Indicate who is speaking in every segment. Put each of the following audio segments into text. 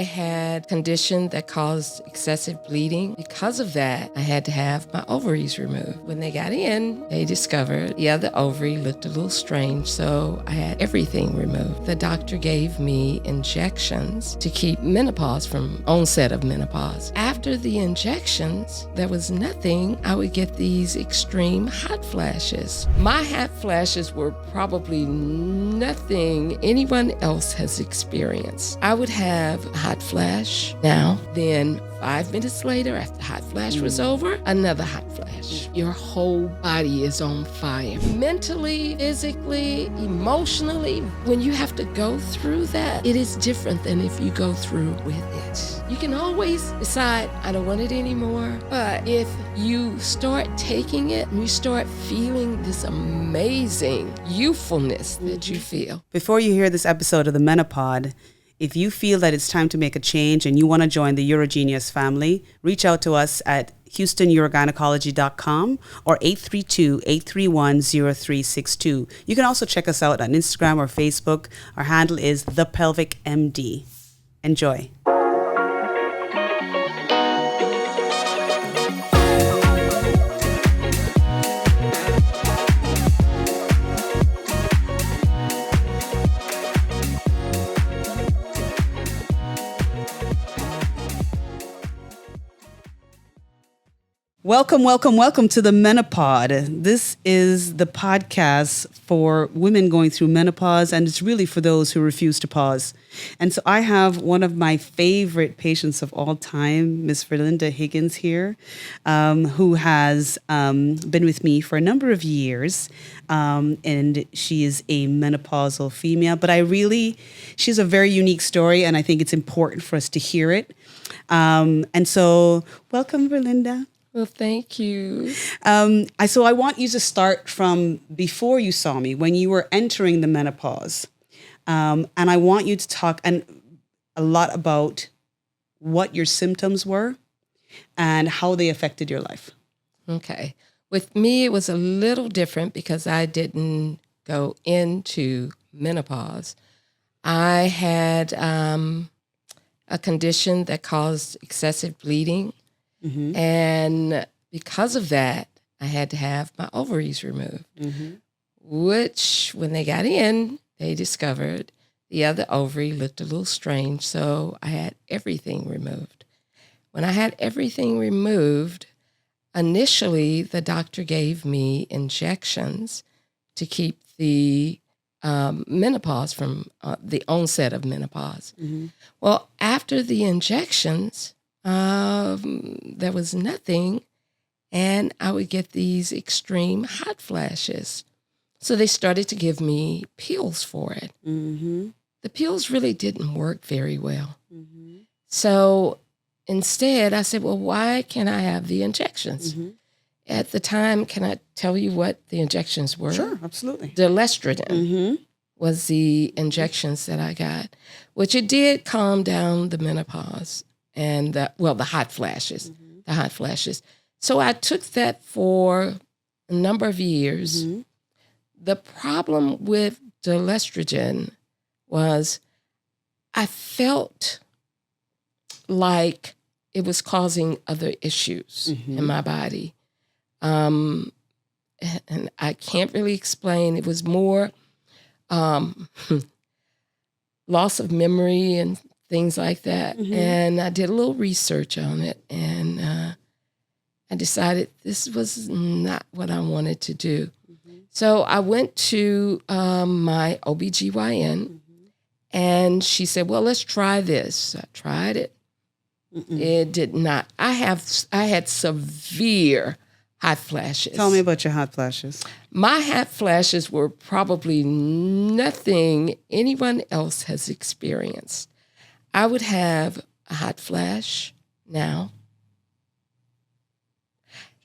Speaker 1: had a condition that caused excessive bleeding. Because of that, I had to have my ovaries removed. When they got in, they discovered the other ovary looked a little strange, so I had everything removed. The doctor gave me injections to keep menopause from onset of menopause. After the injections, there was nothing. I would get these extreme hot flashes. My hot flashes were probably nothing anyone else has experienced. I would have a hot flash now, then 5 minutes later, after the hot flash was over, another hot flash. Your whole body is on fire. Mentally, physically, emotionally, when you have to go through that, it is different than if you go through with it. You can always decide, I don't want it anymore. But if you start taking it and you start feeling this amazing youthfulness that you feel.
Speaker 2: Before you hear this episode of the Menopod, if you feel that it's time to make a change and you want to join the Urogenius family, reach out to us at HoustonUrogynecology.com or 832-831-0362. You can also check us out on Instagram or Facebook. Our handle is The Pelvic MD. Enjoy. Welcome to the Menopod. This is the podcast for women going through menopause, and it's really for those who refuse to pause. And so I have one of my favorite patients of all time, Miss Verlinda Higgins here, who has been with me for a number of years, and she is a menopausal female. But she's a very unique story, and I think it's important for us to hear it. And so welcome, Verlinda.
Speaker 1: Well, thank you.
Speaker 2: So I want you to start from before you saw me, when you were entering the menopause. And I want you to talk a lot about what your symptoms were and how they affected your life.
Speaker 1: Okay. With me, it was a little different because I didn't go into menopause. I had a condition that caused excessive bleeding. Mm-hmm. And because of that, I had to have my ovaries removed, which when they got in, they discovered the other ovary looked a little strange. So I had everything removed. When I had everything removed, initially the doctor gave me injections to keep the menopause from the onset of menopause. Mm-hmm. Well, after the injections, there was nothing, and I would get these extreme hot flashes. So they started to give me pills for it. Mm-hmm. The pills really didn't work very well. Mm-hmm. So instead, I said, well, why can't I have the injections? Mm-hmm. At the time, can I tell you what the injections were?
Speaker 2: Sure, absolutely.
Speaker 1: The estrogen was the injections that I got, which it did calm down the menopause. And the hot flashes, the hot flashes. So I took that for a number of years. Mm-hmm. The problem with the estrogen was I felt like it was causing other issues in my body. And I can't really explain. It was more loss of memory and things like that. Mm-hmm. And I did a little research on it, and I decided this was not what I wanted to do. Mm-hmm. So I went to my OBGYN, and she said, well, let's try this. So I tried it. Mm-mm. It did not. I had severe hot flashes.
Speaker 2: Tell me about your hot flashes.
Speaker 1: My hot flashes were probably nothing anyone else has experienced. I would have a hot flash now.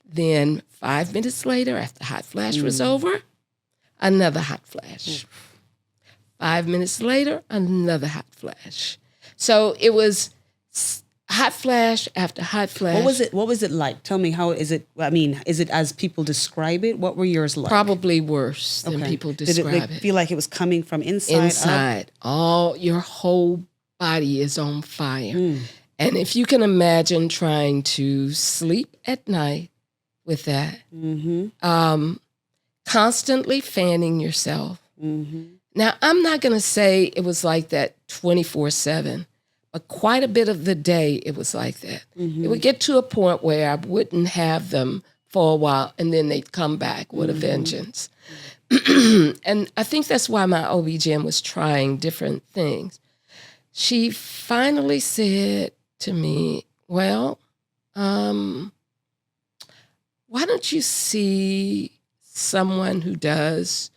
Speaker 1: Then 5 minutes later, after the hot flash was over, another hot flash. 5 minutes later, another hot flash. So it was hot flash after hot flash.
Speaker 2: What was it like? Tell me, how is it? I mean, is it as people describe it? What were yours like?
Speaker 1: Probably worse than people describe it.
Speaker 2: Did it feel like it was coming from inside?
Speaker 1: Inside. All your whole body is on fire. And if you can imagine trying to sleep at night with that, constantly fanning yourself. Now, I'm not going to say it was like that 24/7, but quite a bit of the day it was like that. It would get to a point where I wouldn't have them for a while, and then they'd come back with a vengeance. And I think that's why my OB-GYN was trying different things. She finally said to me, well, why don't you see someone who does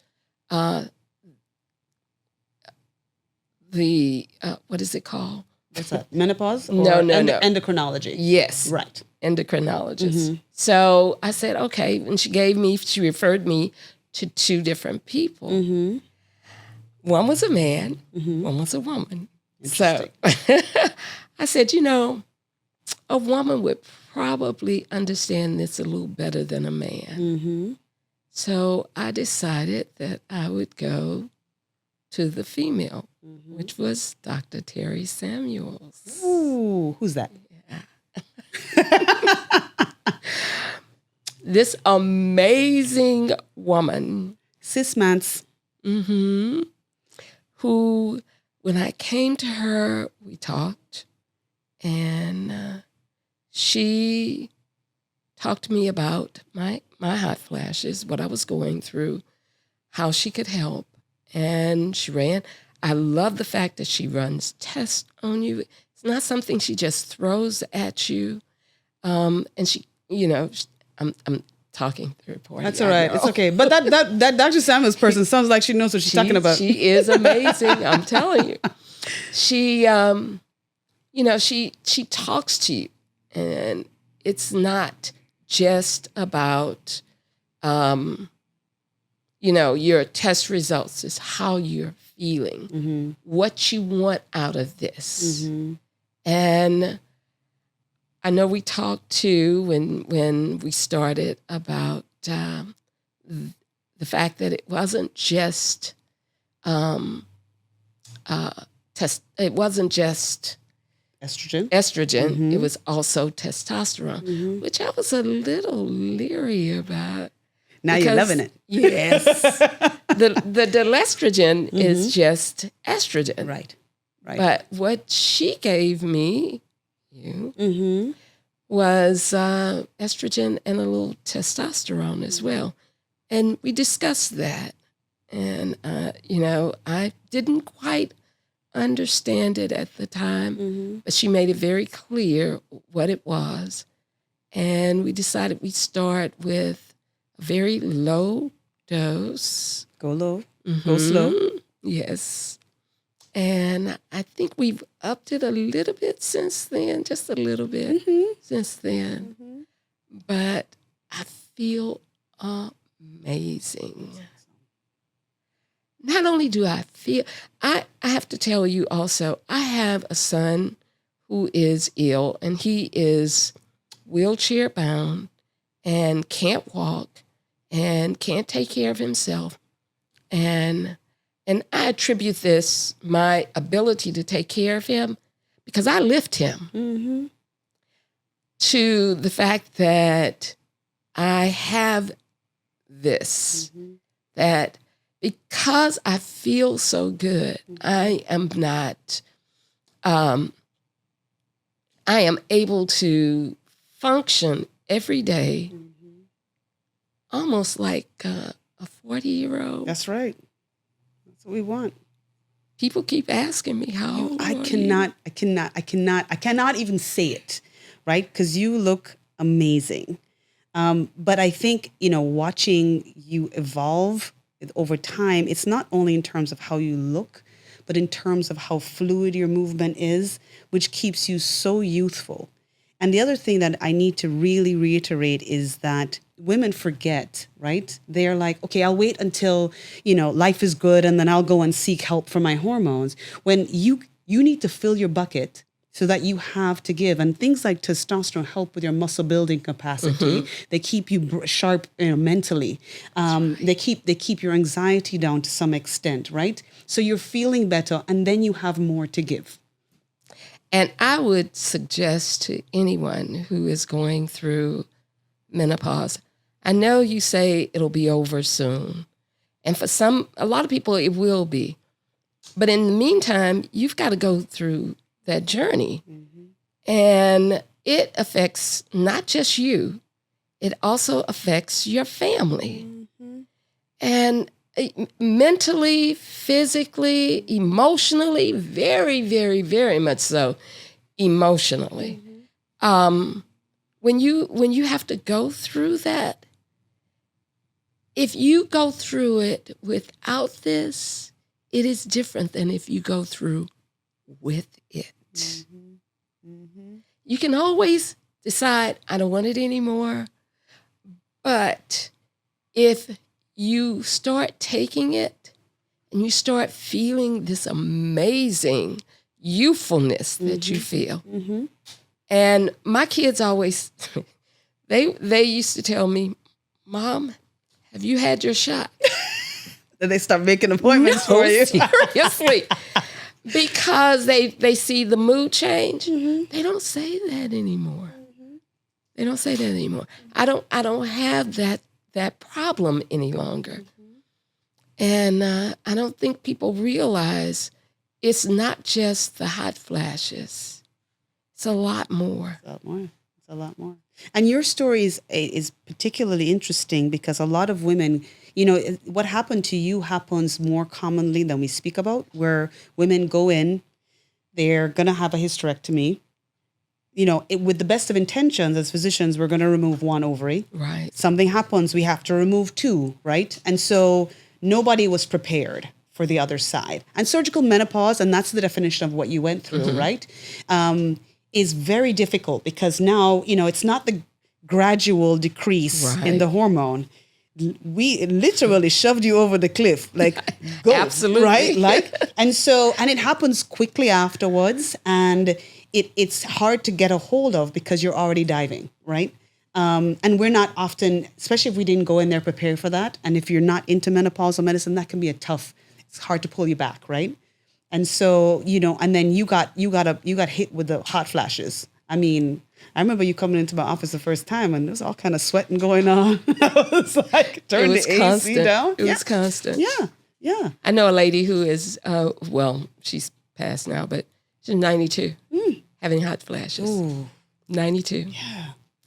Speaker 1: what is it called?
Speaker 2: What's that? Menopause?
Speaker 1: No.
Speaker 2: Endocrinology.
Speaker 1: Yes.
Speaker 2: Right.
Speaker 1: Endocrinologist. So I said, okay. And she referred me to two different people. One was a man, one was a woman. So I said, a woman would probably understand this a little better than a man. So I decided that I would go to the female, which was Dr. Terri-Ann Samuels.
Speaker 2: Ooh, who's that?
Speaker 1: This amazing woman.
Speaker 2: Cis-mans.
Speaker 1: Who, when I came to her, we talked, and she talked to me about my hot flashes, what I was going through, how she could help, and I love the fact that she runs tests on you. It's not something she just throws at you, and she, I'm talking through report.
Speaker 2: That's all right. It's okay. But that Dr. Samuels person sounds like she knows what she's talking about.
Speaker 1: She is amazing. I'm telling you. She, she talks to you, and it's not just about, your test results. It's how you're feeling, what you want out of this. And I know we talked too when we started about the fact that it wasn't just it wasn't just estrogen. It was also testosterone, which I was a little leery about.
Speaker 2: Now you're loving it.
Speaker 1: Yes, the estrogen is just estrogen,
Speaker 2: right?
Speaker 1: But what she gave me was estrogen and a little testosterone as well. And we discussed that. And, I didn't quite understand it at the time, but she made it very clear what it was. And we decided we'd start with a very low dose.
Speaker 2: Go low, go slow.
Speaker 1: Yes. And I think we've upped it a little bit since then, just a little bit since then. But I feel amazing. Not only do I feel, I have to tell you also, I have a son who is ill, and he is wheelchair bound and can't walk and can't take care of himself. And I attribute this, my ability to take care of him, because I lift him, to the fact that I have this, that because I feel so good, I am able to function every day almost like a 40-year-old.
Speaker 2: That's right. That's what we want.
Speaker 1: People keep asking me how old
Speaker 2: I cannot even say it, right? Because you look amazing. But I think, watching you evolve over time, it's not only in terms of how you look, but in terms of how fluid your movement is, which keeps you so youthful. And the other thing that I need to really reiterate is that women forget, right? They're like, okay, I'll wait until, life is good and then I'll go and seek help for my hormones. When you need to fill your bucket so that you have to give. And things like testosterone help with your muscle building capacity. They keep you sharp mentally. Right. They keep your anxiety down to some extent, right? So you're feeling better and then you have more to give.
Speaker 1: And I would suggest to anyone who is going through menopause, I know you say it'll be over soon. And for a lot of people, it will be. But in the meantime, you've got to go through that journey. And it affects not just you, it also affects your family. And mentally, physically, emotionally, very, very, very much so emotionally. When you have to go through that, if you go through it without this, it is different than if you go through with it. You can always decide, I don't want it anymore. But if you start taking it and you start feeling this amazing youthfulness that you feel. And my kids always, they used to tell me, Mom, have you had your shot?
Speaker 2: Then they start making appointments for you.
Speaker 1: Seriously. Because they see the mood change. They don't say that anymore. They don't say that anymore. I don't have that problem any longer. And I don't think people realize it's not just the hot flashes. It's a lot more.
Speaker 2: It's a lot more. And your story is particularly interesting because a lot of women, what happened to you happens more commonly than we speak about, where women go in, they're going to have a hysterectomy. With the best of intentions as physicians, we're going to remove one ovary.
Speaker 1: Right.
Speaker 2: Something happens, we have to remove two, right? And so nobody was prepared for the other side. And surgical menopause, and that's the definition of what you went through, right? Is very difficult because now, it's not the gradual decrease in the hormone. We literally shoved you over the cliff, like, go,
Speaker 1: Absolutely.
Speaker 2: right? And it happens quickly afterwards, and it's hard to get a hold of because you're already diving, right? And we're not often, especially if we didn't go in there prepared for that, and if you're not into menopausal medicine, that can be it's hard to pull you back, right? And so, and then you got hit with the hot flashes. I mean, I remember you coming into my office the first time and there was all kind of sweating going on. I was like, turn the AC down.
Speaker 1: It was constant.
Speaker 2: Yeah.
Speaker 1: I know a lady who is, she's passed now, but she's 92, having hot flashes.
Speaker 2: Ooh.
Speaker 1: 92.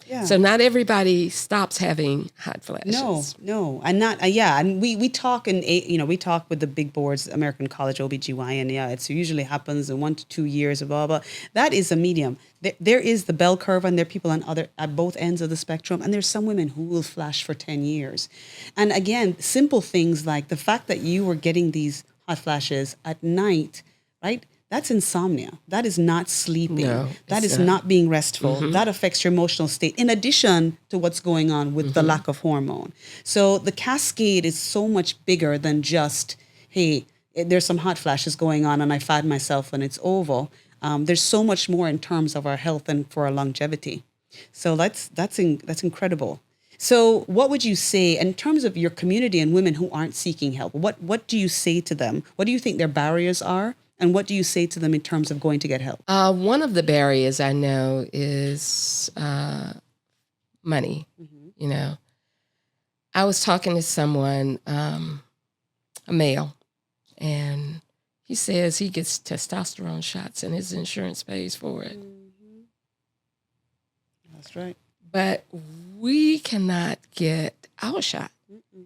Speaker 2: Yeah.
Speaker 1: So not everybody stops having hot flashes.
Speaker 2: No. And not, and we talk we talk with the big boards, American College OBGYN. Yeah, it usually happens in 1 to 2 years, blah, blah. That is a medium. There is the bell curve, and there are people at both ends of the spectrum. And there's some women who will flash for 10 years. And again, simple things like the fact that you were getting these hot flashes at night, right? That's insomnia. That is not sleeping.
Speaker 1: No,
Speaker 2: that is not being restful. That affects your emotional state in addition to what's going on with the lack of hormone. So the cascade is so much bigger than just, hey, there's some hot flashes going on and I fad myself and it's over. There's so much more in terms of our health and for our longevity. So that's incredible. So what would you say in terms of your community and women who aren't seeking help? What do you say to them? What do you think their barriers are? And what do you say to them in terms of going to get help?
Speaker 1: One of the barriers I know is money. I was talking to someone, a male, and he says he gets testosterone shots and his insurance pays for it.
Speaker 2: That's right.
Speaker 1: But we cannot get our shot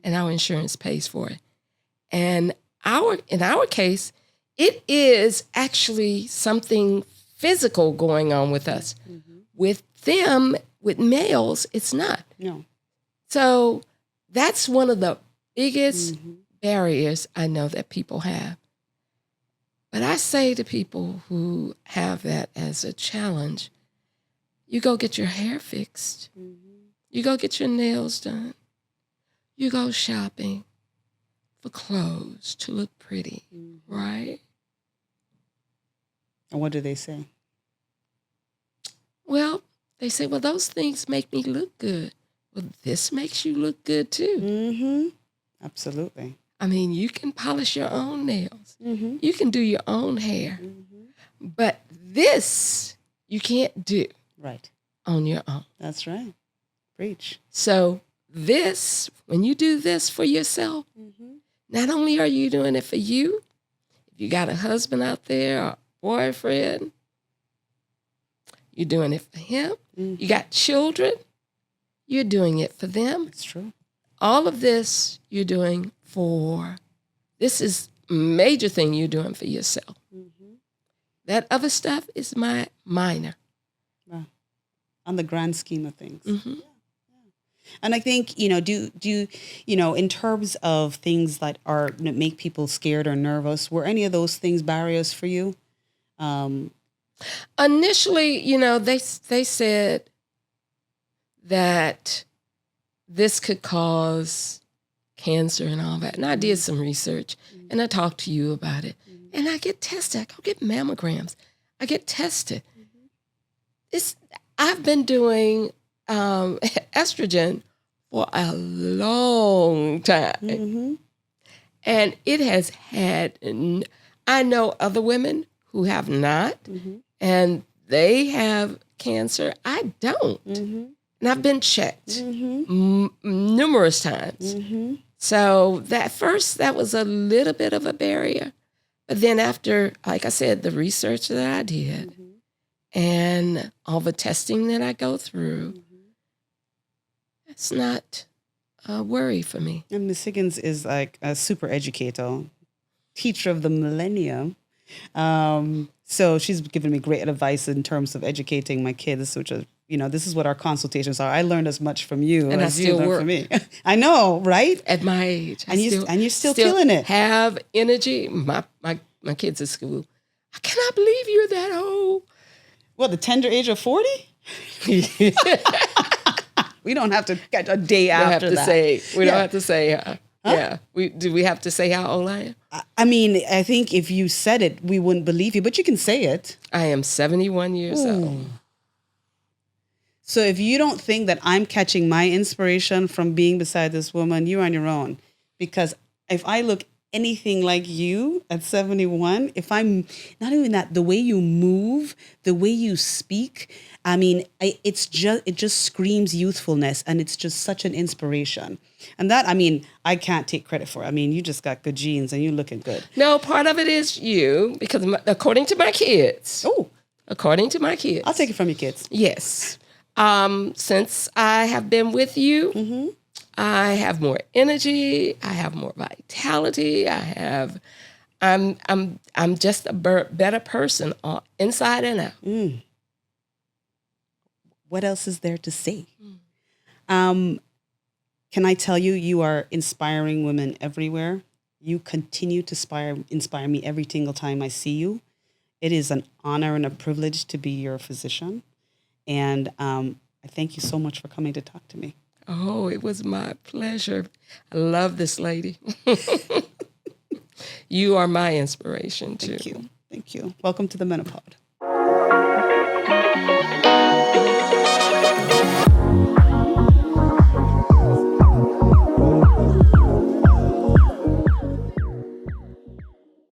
Speaker 1: and our insurance pays for it. And in our case, it is actually something physical going on with us. With them, with males, it's not.
Speaker 2: No.
Speaker 1: So that's one of the biggest barriers I know that people have. But I say to people who have that as a challenge, you go get your hair fixed. You go get your nails done. You go shopping for clothes to look pretty, right?
Speaker 2: And what do they say?
Speaker 1: Well, they say, well, those things make me look good. Well, this makes you look good too.
Speaker 2: Absolutely.
Speaker 1: I mean, you can polish your own nails. You can do your own hair. But this you can't do
Speaker 2: Right.
Speaker 1: on your own.
Speaker 2: That's right. Preach.
Speaker 1: So this, when you do this for yourself, not only are you doing it for you, if you got a husband out there or a boyfriend, you're doing it for him. You got children, you're doing it for them.
Speaker 2: It's true.
Speaker 1: All of this you're doing for, this is a major thing you're doing for yourself. That other stuff is minor.
Speaker 2: Wow. On the grand scheme of things. And I think, do in terms of things that make people scared or nervous, were any of those things barriers for you?
Speaker 1: Initially, they said that this could cause cancer and all that. And I did some research and I talked to you about it. And I get tested. I go get mammograms. I get tested. I've been doing estrogen for a long time. And it has had, I know other women who have not, and they have cancer. I don't. And I've been checked numerous times. So that was a little bit of a barrier. But then after, like I said, the research that I did and all the testing that I go through, it's not a worry for me.
Speaker 2: And Ms. Higgins is like a super educator, teacher of the millennium. So she's given me great advice in terms of educating my kids, which is, this is what our consultations are. I learned as much from you
Speaker 1: and
Speaker 2: as
Speaker 1: I
Speaker 2: you
Speaker 1: still
Speaker 2: learned
Speaker 1: work.
Speaker 2: from me. I know, right?
Speaker 1: At my age.
Speaker 2: And you're still killing it.
Speaker 1: Have energy. My kids at school. I cannot believe you're that old.
Speaker 2: What, the tender age of 40? We don't have to get a day after that.
Speaker 1: We don't have to say. Yeah. Do we have to say how old I am?
Speaker 2: I mean, I think if you said it, we wouldn't believe you, but you can say it.
Speaker 1: I am 71 years old.
Speaker 2: So if you don't think that I'm catching my inspiration from being beside this woman, you're on your own. Because if I look anything like you at 71, if I'm not even that, the way you move, the way you speak, I mean, it just screams youthfulness, and it's just such an inspiration. And that, I mean, I can't take credit for. I mean, you just got good genes and you're looking good.
Speaker 1: No, part of it is you, because according to my kids.
Speaker 2: Oh,
Speaker 1: according to my kids.
Speaker 2: I'll take it from your kids.
Speaker 1: Yes. Since I have been with you, I have more energy. I have more vitality. I'm just a better person inside and out.
Speaker 2: What else is there to say? Can I tell you, you are inspiring women everywhere. You continue to inspire me every single time I see you. It is an honor and a privilege to be your physician. And I thank you so much for coming to talk to me.
Speaker 1: Oh, it was my pleasure. I love this lady. You are my inspiration, too.
Speaker 2: Thank you. Welcome to the Menopause.